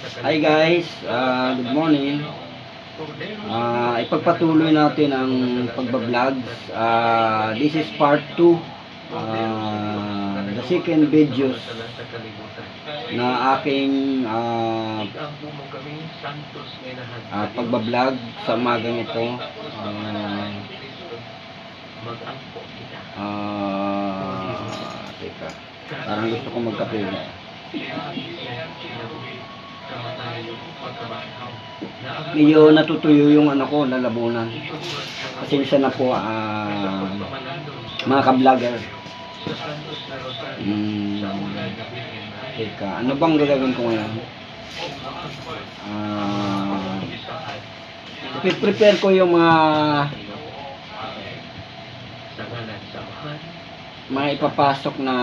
Hi guys, good morning. Ipagpatuloy natin ang pagbablog. This is part 2. The second videos na aking pagbablog sa umagang ito. Teka, parang gusto ko magkape. Medyo natutuyo yung ano ko, lalabunan. Pasensya na po mga ka-vlogger. Teka, ano bang gagawin ko ngayon? Prepare ko yung mga ipapasok na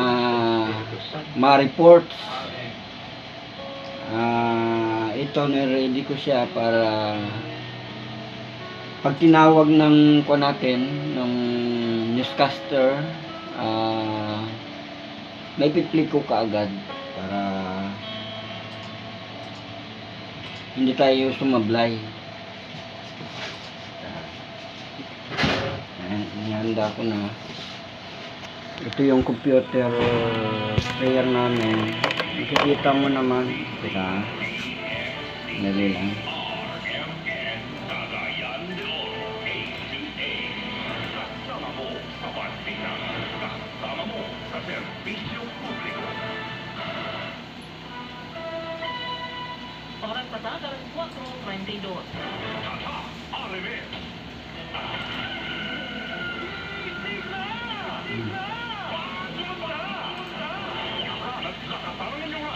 mga reports. Ito, na-ready ko siya para pag tinawag ng ko natin ng newscaster, may piplik ko kaagad para hindi tayo sumablay. Ihanda ko na. Ito yung computer player namin. Nakikita mo naman. Teka. Dali lang. Oras pasada alas 4:32.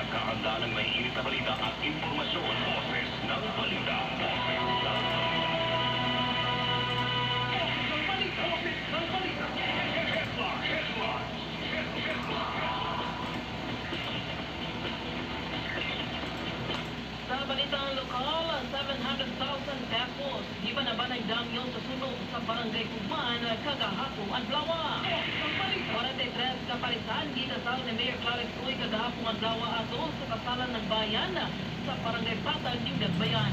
Kahanda ng may init na balita at impormasyon. Boses ng balita. Sa balitang lokal, 700,000 pesos. Di ba na ba nagdamyo sa sunog sa barangay Kuman, kagahapong adlaw? 43 kapalitan dito sa ni Mayor Clarence Uy kagahapong adlaw ato sa kasalan ng bayan sa barangay Patag, New Bayan.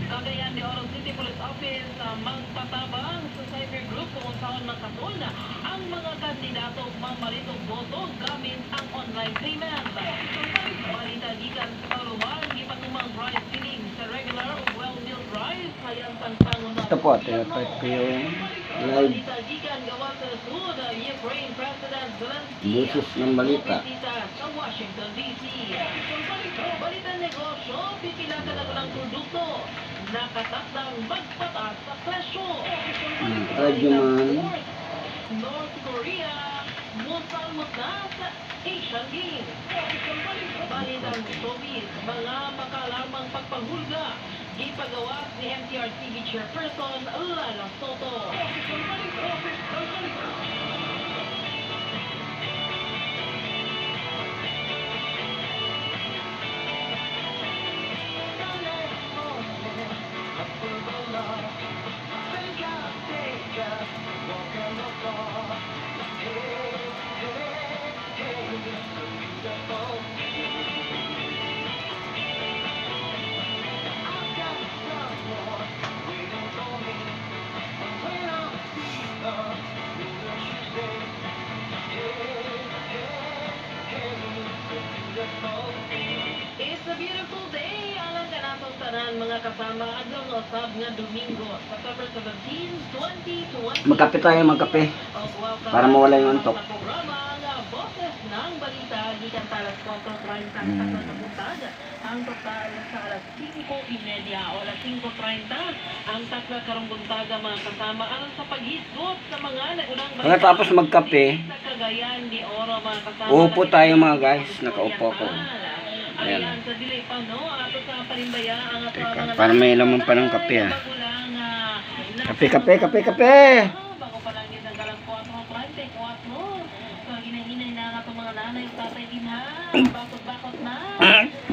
Cagayan de Oro City Police Office magpatabang sa cyber group kung saan makatol ang mga kandidato mamalitong boto gamit ang online payment. Balita gikan sa Kaluman, ipatumang rice filling sa regular o well-milled rice hayang pangpangunan. Ito po, type ko yung live Balita gikan gawa sa Sud, Ukraine President Zelensky. busis ng balita. Bumisita sa Washington, D.C. Balita negosyo, pipila ka na ng produkto. Nakatakdang magpataas sa presyo. Radyo man. North Korea, musalmot na sa Asian Games. Balitang showbiz, mga makalamang pagpahulga. Ipagawas ni MTRCB Chairperson Lala Soto. It's a beautiful day. Alam ka natong tanan mga kasama adlaw nga usab nga Domingo, September 17, 2020. Magkape tayo, magkape. Para mawala yung antok. Sa programa nga Boses ng Balita gikan sa alas 4:30 sa buntag. Ang total sa alas 5:30 o alas 5:30 ang tatlo karong buntaga mga kasama aron sa paghisgot sa mga nagunang balita. Pagkatapos magkape, Sa Cagayan de Oro mga kasama. uupo tayo mga guys. Nakaupo ako. Ayan. Ayan, sa delay pa, no? Ato sa parimbaya, ang ato Teka, mga para may laman pa ng kape, ah. bago lang, Kape, kape, kape, kape! bago pa lang yun ang galang 4:34. So, hinahinay na nga itong mga nanay, tatay din ha. Bakot-bakot na.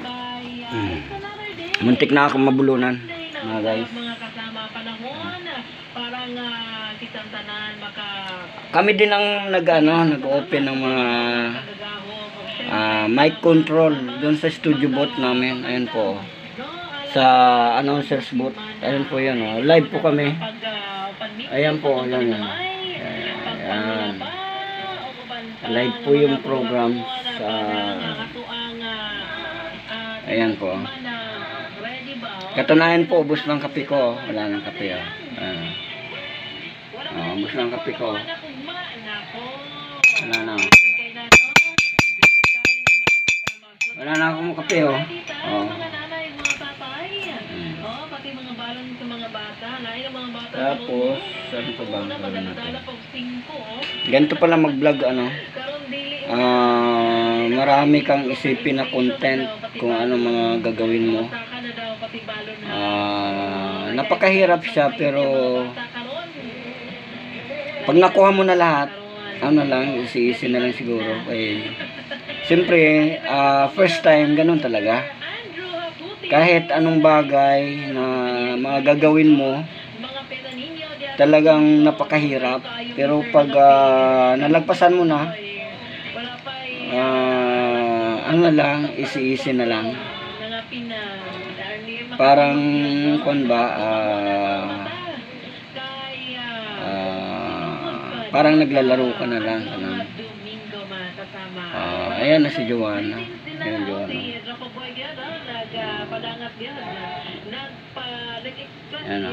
Kaya, it's another day. Muntik na ako mabulunan, mga guys. Mga kasama panahon, parang kitang tanan maka... Kami din ang nag-open ng mga mic control doon sa studio booth namin. Ayan po. Sa announcers booth. Ayan po yun. Oh. Live po kami. Ayan po. Ayan. Ayan. Live po yung program sa... Ayan po. Katunayan po, ubos ng kape ko. Wala nang kape. Ubos ng kape ko. Wala na. Wala na akong kape, oh. Pati mga balon sa mga bata. Lain ang mga bata. Tapos, saan pa ba? Madala pag 5. Ganito pala mag-vlog, ano. Marami kang isipin na content kung ano mga gagawin mo. Napakahirap siya, pero pag nakuha mo na lahat, ano lang, easy na lang siguro. Siyempre, first time, ganun talaga. Kahit anong bagay na mga gagawin mo, talagang napakahirap. Pero pag nalagpasan mo na, ano lang, easy na lang. Parang, parang naglalaro ka na lang. Ayan na si Joanna. Ayan, Joanna. Ayan na.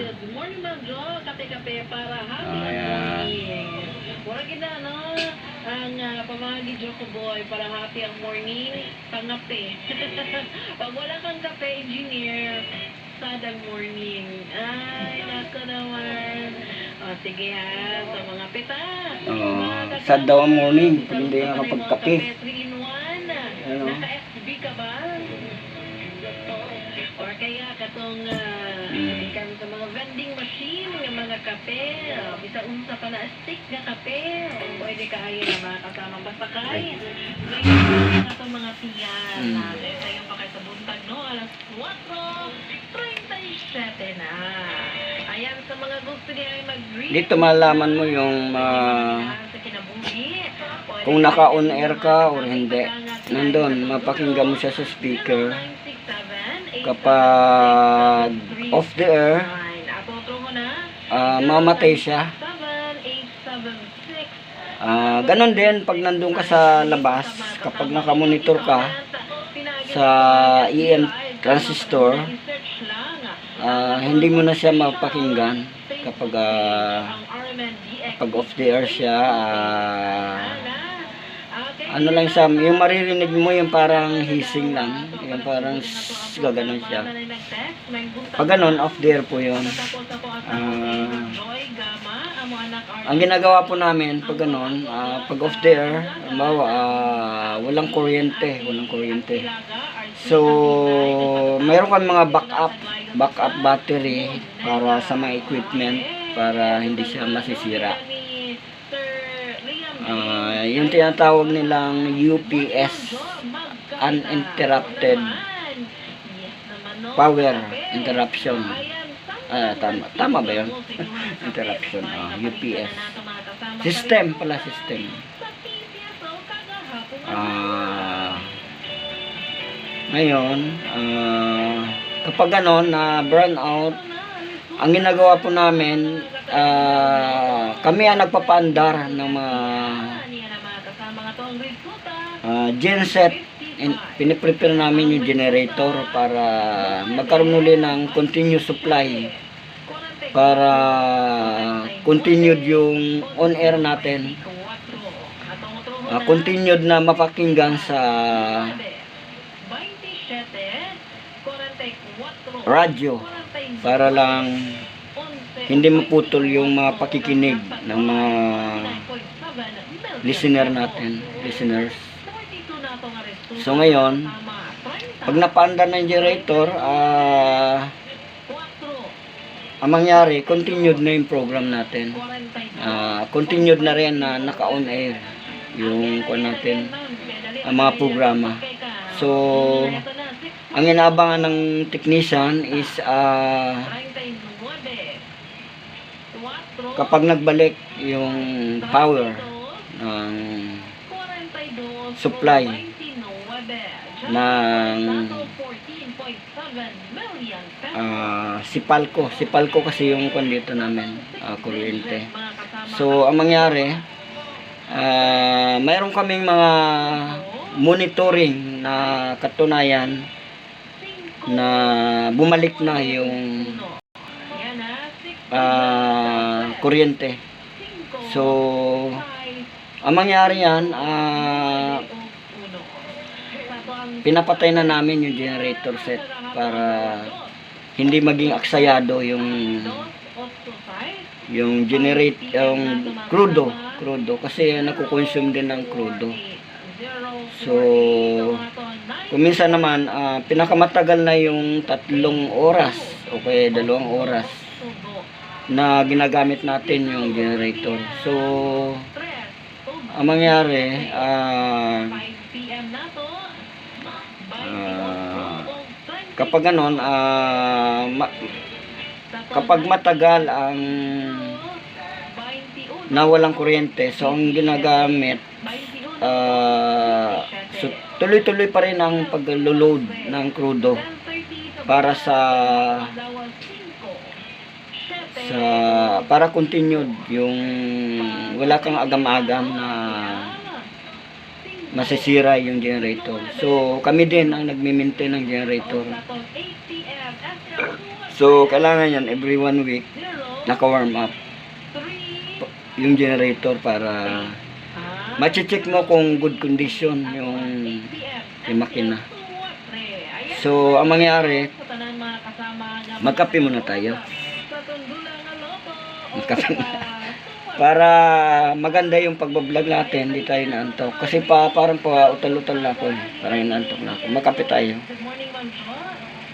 Ang pamahagi Joko Boy para happy ang morning, pangape. Pag wala kang kape, engineer, sad ang morning. Ay, nako naman. O, sige ha, sa mga pita. Sad daw ang morning, pag hindi nakapagkape. 3-in-1. Naka-FB ka ba? Or kaya katong ikan sa mga vending machine, yung mga kape, bisa unsa pa na stick na kape, pwede kayo na mga kasama basta kay ngayon itong mga tiyan natin sa yung pakay sa buntag, no? Alas 4:37 na. Ayan, sa mga gusto niya ay mag-read Dito malaman mo yung kung naka-on air ka or hindi. Nandun, mapakinggan mo siya sa speaker. Kapag off the air, mamatay siya. Ganon din pag nandun ka sa labas, kapag nakamonitor ka sa EM transistor, hindi mo na siya mapakinggan kapag off the air siya. Ano lang siya, yung maririnig mo yung parang hissing lang, yung parang gaganon siya. Pag ganon, off the air po yun. Ang ginagawa po namin pag ganon, pag off the air, walang kuryente. So, mayroon kang mga backup battery para sa mga equipment, para hindi siya masisira. Yung tinatawag nilang UPS, uninterrupted power interruption. Tama ba yun? Interruption. UPS. System. Ngayon, kapag ganon na burnout, ang ginagawa po namin, kami ang nagpapaandar ng mga genset. Piniprepare namin yung generator para magkaroon ulit ng continuous supply, para continued yung on air natin, continued na mapakinggan sa radyo, para lang hindi maputol yung mga pakikinig ng mga listeners. So ngayon, pag napaandar ng generator, ang mangyari, continued na yung program natin. Continued na rin na naka-on air yung natin, ang mga programa. So, ang inaabangan ng technician is kapag nagbalik yung power ng supply ng 14.7 million pesos. Sipalco kasi yung kwan dito namin, kuryente. So ang mangyari, mayroon kaming mga monitoring na katunayan na bumalik na yung kuryente. So ang mangyari yan, pinapatay na namin yung generator set para hindi maging aksayado yung crudo kasi nakukonsume din ng crudo. So kung minsan naman pinakamatagal na yung 3 oras o kaya 2 oras na ginagamit natin yung generator. So ang mangyari, kapag ganon, kapag matagal ang nawalang kuryente, so ang ginagamit, so tuloy-tuloy pa rin ang pag-load ng crudo para para continued yung wala kang agam-agam na masisira yung generator. So kami din ang nagmi-maintain ng generator. So kailangan yan every 1 week naka-warm up yung generator para ma-check mo kung good condition yung makina. So ang mangyari, magkape muna tayo. Para maganda yung pagbablog natin, hindi tayo naantok. Kasi parang pa utal-utal na ako. Parang inaantok na ako. Magkape tayo. Good morning, Ma'am Jo.